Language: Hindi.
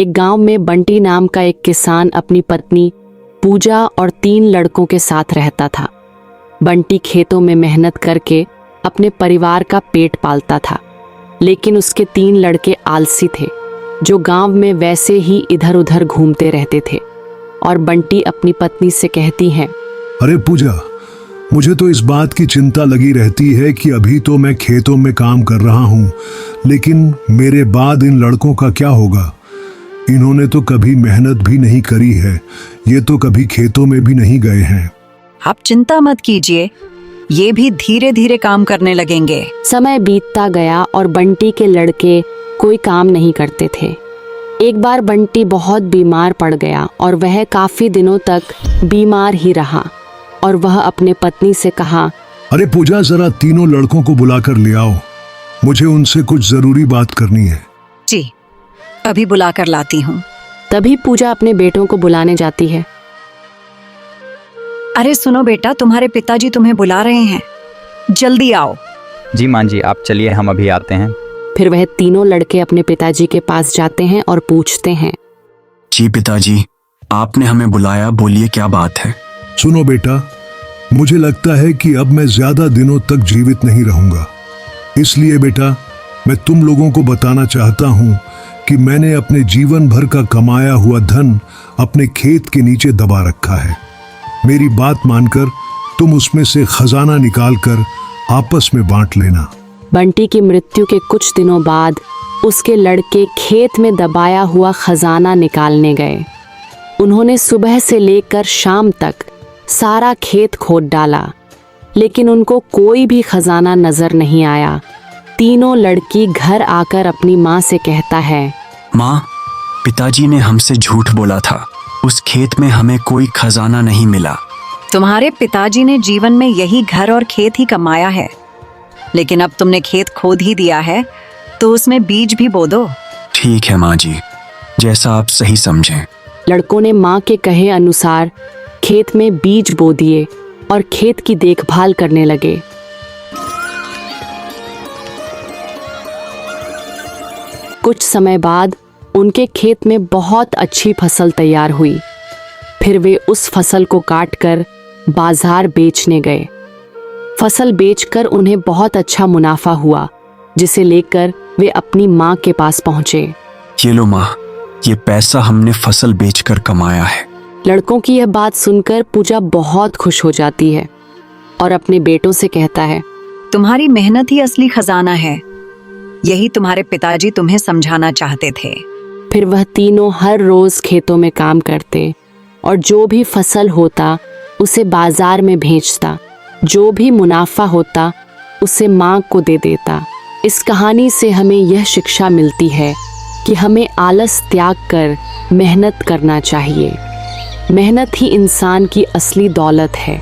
एक गांव में बंटी नाम का एक किसान अपनी पत्नी पूजा और 3 लड़कों के साथ रहता था। बंटी खेतों में मेहनत करके अपने परिवार का पेट पालता था, लेकिन उसके 3 लड़के आलसी थे जो गांव में वैसे ही इधर उधर घूमते रहते थे। और बंटी अपनी पत्नी से कहती है, अरे पूजा, मुझे तो इस बात की चिंता लगी रहती है कि अभी तो मैं खेतों में काम कर रहा हूँ, लेकिन मेरे बाद इन लड़कों का क्या होगा। इन्होंने तो कभी मेहनत भी नहीं करी है, ये तो कभी खेतों में भी नहीं गए हैं। आप चिंता मत कीजिए, ये भी धीरे धीरे काम करने लगेंगे। समय बीतता गया और बंटी के लड़के कोई काम नहीं करते थे। एक बार बंटी बहुत बीमार पड़ गया और वह काफी दिनों तक बीमार ही रहा। और वह अपने पत्नी से कहा, अरे पूजा, जरा तीनों लड़कों को बुलाकर ले आओ, मुझे उनसे कुछ जरूरी बात करनी है। जी, अभी बुलाकर लाती हूँ। तभी पूजा अपने बेटों को बुलाने जाती है। अरे सुनो बेटा, तुम्हारे पिताजी तुम्हें बुला रहे हैं, जल्दी आओ। जी माँ जी, आप चलिए, हम अभी आते हैं। फिर वह तीनों लड़के अपने पिताजी के पास जाते हैं और पूछते हैं, जी पिताजी, आपने हमें बुलाया, बोलिए क्या बात है। सुनो बेटा, मुझे लगता है कि अब मैं ज्यादा दिनों तक जीवित नहीं रहूंगा। इसलिए बेटा, मैं तुम लोगों को बताना चाहता हूँ कि मैंने अपने जीवन भर का कमाया हुआ धन अपने खेत के नीचे दबा रखा है। मेरी बात मानकर तुम उसमें से खजाना निकालकर आपस में बांट लेना। बंटी की मृत्यु के कुछ दिनों बाद उसके लड़के खेत में दबाया हुआ खजाना निकालने गए। उन्होंने सुबह से लेकर शाम तक सारा खेत खोद डाला, लेकिन उनको कोई भी खजाना नजर नहीं आया। तीनों लड़की घर आकर अपनी माँ से कहता है, माँ, पिताजी ने हमसे झूठ बोला था, उस खेत में हमें कोई खजाना नहीं मिला। तुम्हारे पिताजी ने जीवन में यही घर और खेत ही कमाया है, लेकिन अब तुमने खेत खोद ही दिया है तो उसमें बीज भी बो दो। ठीक है माँ जी, जैसा आप सही समझें। लड़कों ने माँ के कहे अनुसार खेत में बीज बो दिए और खेत की देखभाल करने लगे। कुछ समय बाद उनके खेत में बहुत अच्छी फसल तैयार हुई। फिर वे उस फसल को काटकर बाजार बेचने गए। फसल बेचकर उन्हें बहुत अच्छा मुनाफा हुआ, जिसे लेकर वे अपनी माँ के पास पहुंचे। ये लो माँ, ये पैसा हमने फसल बेचकर कमाया है। लड़कों की यह बात सुनकर पूजा बहुत खुश हो जाती है और अपने बेटों से कहता है, तुम्हारी मेहनत ही असली खजाना है, यही तुम्हारे पिताजी तुम्हें समझाना चाहते थे। फिर वह तीनों हर रोज खेतों में काम करते और जो भी फसल होता उसे बाजार में भेजता। जो भी मुनाफा होता उसे माँ को दे देता। इस कहानी से हमें यह शिक्षा मिलती है कि हमें आलस त्याग कर मेहनत करना चाहिए। मेहनत ही इंसान की असली दौलत है।